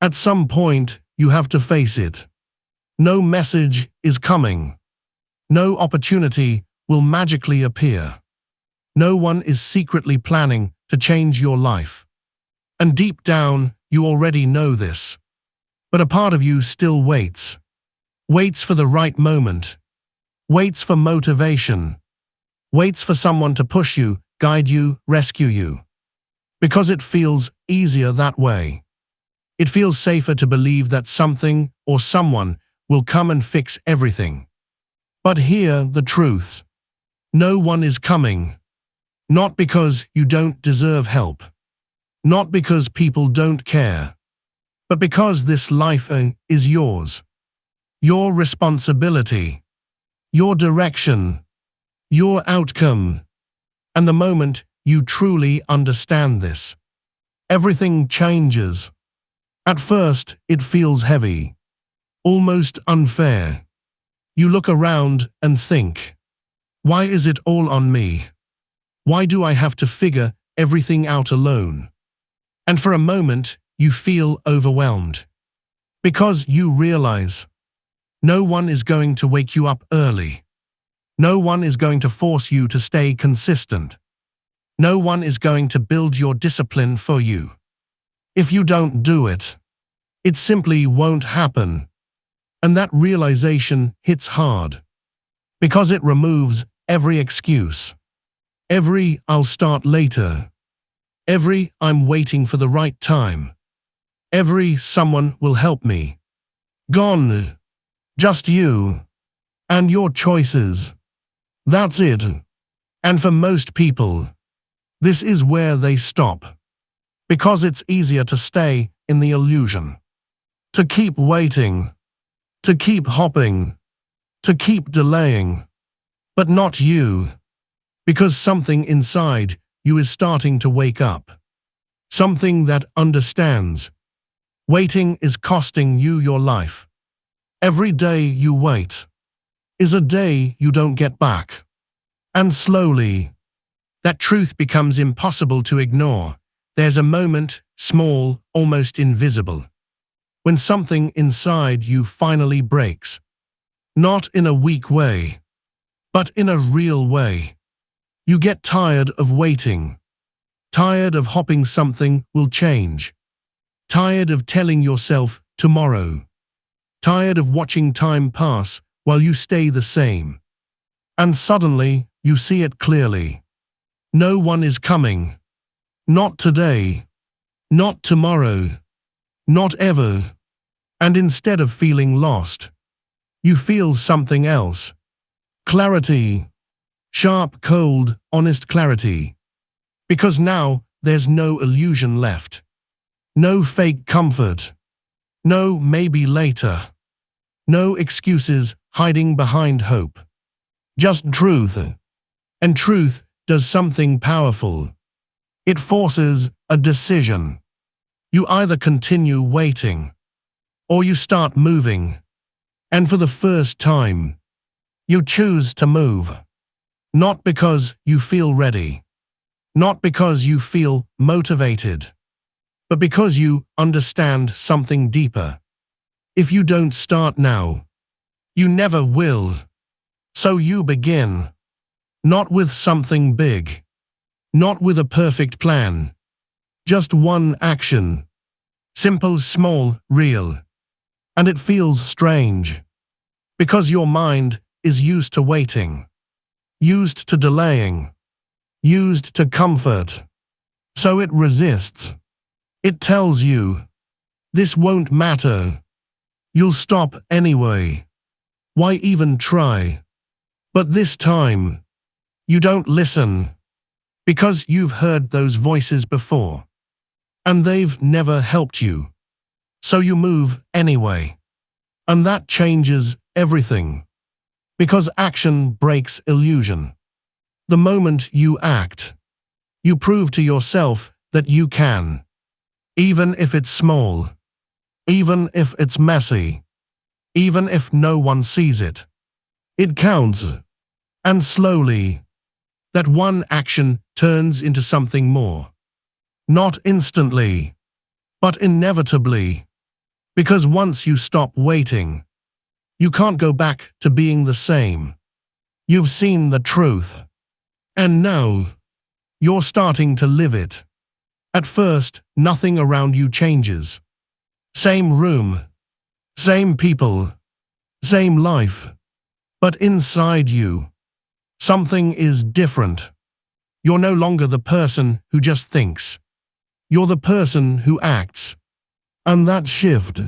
At some point, you have to face it. No message is coming. No opportunity will magically appear. No one is secretly planning to change your life. And deep down, you already know this. But a part of you still waits. Waits for the right moment. Waits for motivation. Waits for someone to push you, guide you, rescue you. Because it feels easier that way. It feels safer to believe that something or someone will come and fix everything. But hear the truth. No one is coming. Not because you don't deserve help. Not because people don't care. But because this life is yours. Your responsibility. Your direction. Your outcome. And the moment you truly understand this, everything changes. At first, it feels heavy. Almost unfair. You look around and think, why is it all on me? Why do I have to figure everything out alone? And for a moment, you feel overwhelmed. Because you realize, no one is going to wake you up early. No one is going to force you to stay consistent. No one is going to build your discipline for you. If you don't do it, it simply won't happen. And that realization hits hard. Because it removes every excuse. Every "I'll start later." Every "I'm waiting for the right time." Every "someone will help me." Gone. Just you. And your choices. That's it. And for most people, this is where they stop. Because it's easier to stay in the illusion. To keep waiting. To keep hopping. To keep delaying. But not you. Because something inside you is starting to wake up. Something that understands. Waiting is costing you your life. Every day you wait is a day you don't get back. And slowly, that truth becomes impossible to ignore. There's a moment, small, almost invisible, when something inside you finally breaks. Not in a weak way, but in a real way. You get tired of waiting. Tired of hoping something will change. Tired of telling yourself tomorrow. Tired of watching time pass while you stay the same. And suddenly, you see it clearly. No one is coming. Not today. Not tomorrow. Not ever. And instead of feeling lost, you feel something else. Clarity. Sharp, cold, honest clarity. Because now there's no illusion left. No fake comfort. No maybe later. No excuses hiding behind hope. Just truth. And truth does something powerful. It forces a decision. You either continue waiting, or you start moving. And for the first time, you choose to move. Not because you feel ready. Not because you feel motivated. But because you understand something deeper. If you don't start now, you never will. So you begin. Not with something big. Not with a perfect plan. Just one action. Simple, small, real. And it feels strange. Because your mind is used to waiting. Used to delaying. Used to comfort. So it resists. It tells you, this won't matter. You'll stop anyway. Why even try? But this time, you don't listen. Because you've heard those voices before. And they've never helped you. So you move anyway. And that changes everything. Because action breaks illusion. The moment you act, you prove to yourself that you can. Even if it's small. Even if it's messy. Even if no one sees it. It counts. And slowly, that one action turns into something more. Not instantly, but inevitably. Because once you stop waiting, you can't go back to being the same. You've seen the truth. And now, you're starting to live it. At first, nothing around you changes. Same room, same people, same life. But inside you, something is different. You're no longer the person who just thinks. You're the person who acts. And that shift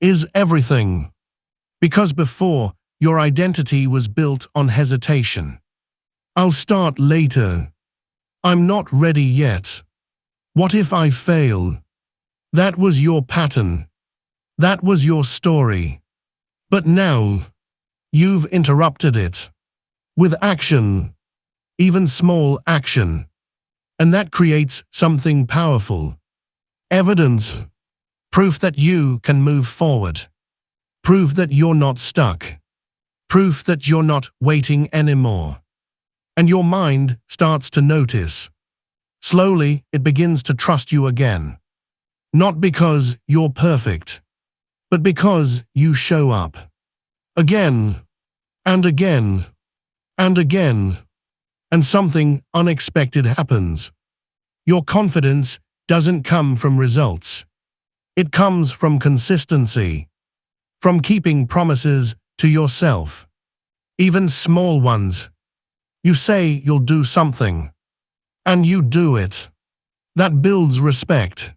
is everything. Because before, your identity was built on hesitation. I'll start later. I'm not ready yet. What if I fail? That was your pattern. That was your story. But now, you've interrupted it. With action. Even small action. And that creates something powerful. Evidence. Proof that you can move forward. Proof that you're not stuck. Proof that you're not waiting anymore. And your mind starts to notice. Slowly, it begins to trust you again. Not because you're perfect, but because you show up. Again, and again, and again. And something unexpected happens. Your confidence doesn't come from results. It comes from consistency. From keeping promises to yourself. Even small ones. You say you'll do something. And you do it. That builds respect.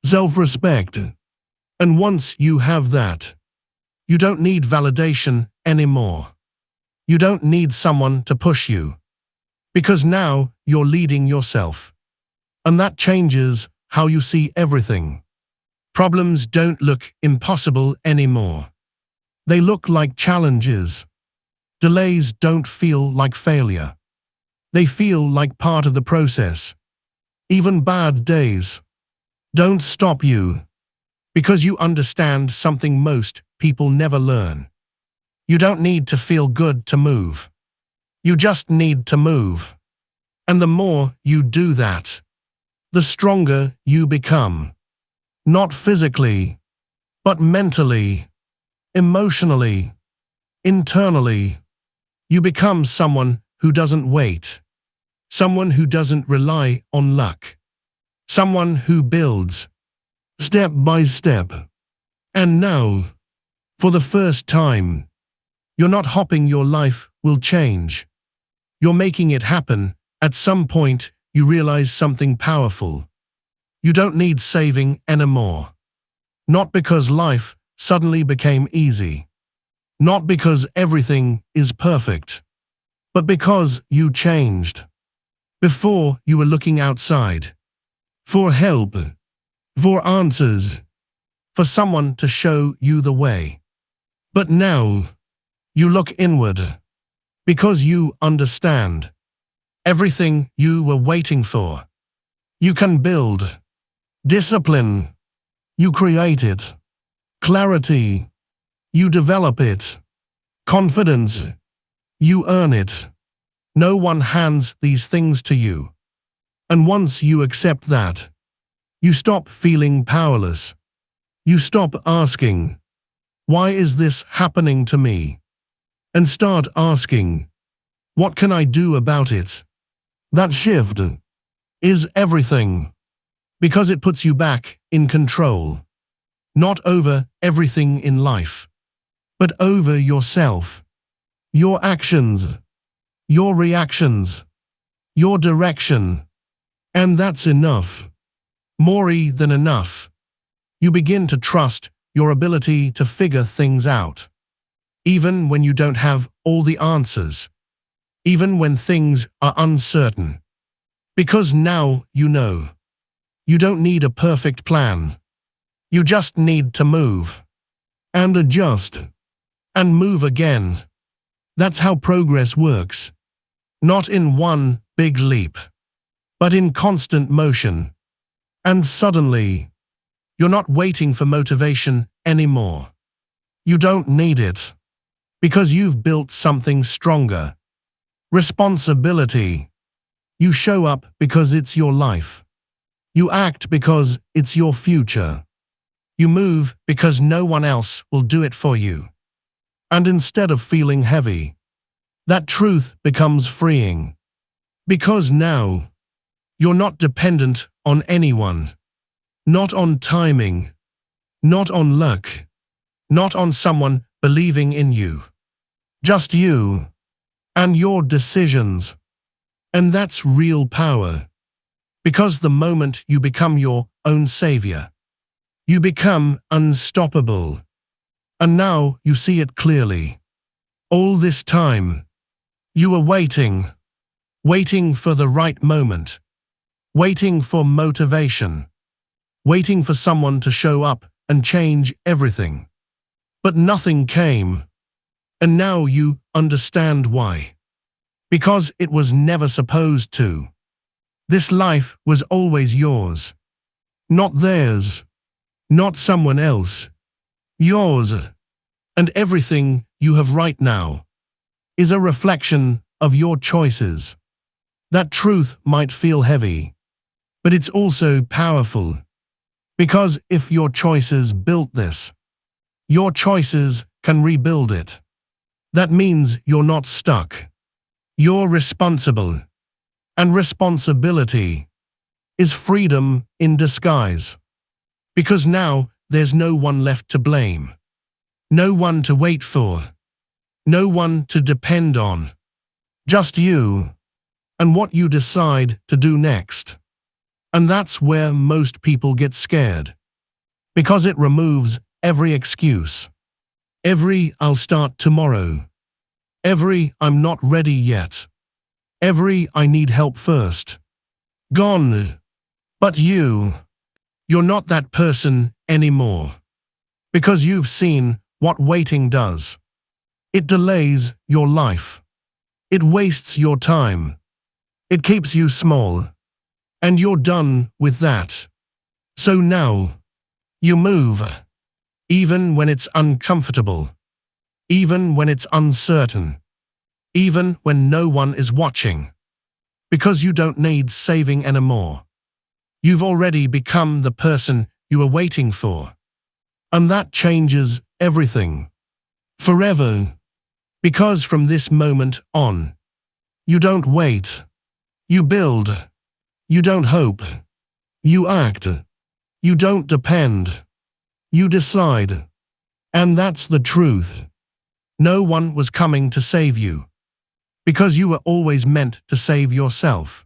Self-respect. And once you have that, you don't need validation anymore. You don't need someone to push you. Because now you're leading yourself. And that changes how you see everything. Problems don't look impossible anymore. They look like challenges. Delays don't feel like failure. They feel like part of the process. Even bad days don't stop you. Because you understand something most people never learn. You don't need to feel good to move. You just need to move. And the more you do that, the stronger you become. Not physically, but mentally, emotionally, internally. You become someone who doesn't wait. Someone who doesn't rely on luck. Someone who builds, step by step. And now, for the first time, you're not hoping your life will change. You're making it happen. At some point, you realize something powerful. You don't need saving anymore. Not because life suddenly became easy. Not because everything is perfect. But because you changed. Before, you were looking outside. For help. For answers. For someone to show you the way. But now, you look inward. Because you understand. Everything you were waiting for. You can build. Discipline. You create it. Clarity. You develop it. Confidence. You earn it. No one hands these things to you. And once you accept that, you stop feeling powerless. You stop asking, why is this happening to me? And start asking, what can I do about it? That shift is everything. Because it puts you back in control. Not over everything in life, but over yourself. Your actions. Your reactions. Your direction. And that's enough. More than enough. You begin to trust your ability to figure things out. Even when you don't have all the answers. Even when things are uncertain. Because now you know. You don't need a perfect plan. You just need to move. And adjust. And move again. That's how progress works. Not in one big leap. But in constant motion. And suddenly, you're not waiting for motivation anymore. You don't need it. Because you've built something stronger. Responsibility. You show up because it's your life. You act because it's your future. You move because no one else will do it for you. And instead of feeling heavy, that truth becomes freeing. Because now, you're not dependent on anyone. Not on timing. Not on luck. Not on someone believing in you. Just you. And your decisions. And that's real power. Because the moment you become your own savior, you become unstoppable. And now you see it clearly. All this time, you were waiting. Waiting for the right moment. Waiting for motivation. Waiting for someone to show up and change everything. But nothing came. And now you understand why. Because it was never supposed to. This life was always yours. Not theirs. Not someone else. Yours. And everything you have right now is a reflection of your choices. That truth might feel heavy, but it's also powerful. Because if your choices built this, your choices can rebuild it. That means you're not stuck. You're responsible. And responsibility is freedom in disguise. Because now there's no one left to blame. No one to wait for. No one to depend on. Just you and what you decide to do next. And that's where most people get scared. Because it removes every excuse. Every "I'll start tomorrow." Every "I'm not ready yet." Every "I need help first." Gone. But you're not that person anymore. Because you've seen what waiting does. It delays your life. It wastes your time. It keeps you small. And you're done with that. So now, you move. Even when it's uncomfortable. Even when it's uncertain. Even when no one is watching. Because you don't need saving anymore. You've already become the person you were waiting for. And that changes everything. Forever. Because from this moment on, you don't wait. You build. You don't hope. You act. You don't depend. You decide. And that's the truth. No one was coming to save you. Because you were always meant to save yourself.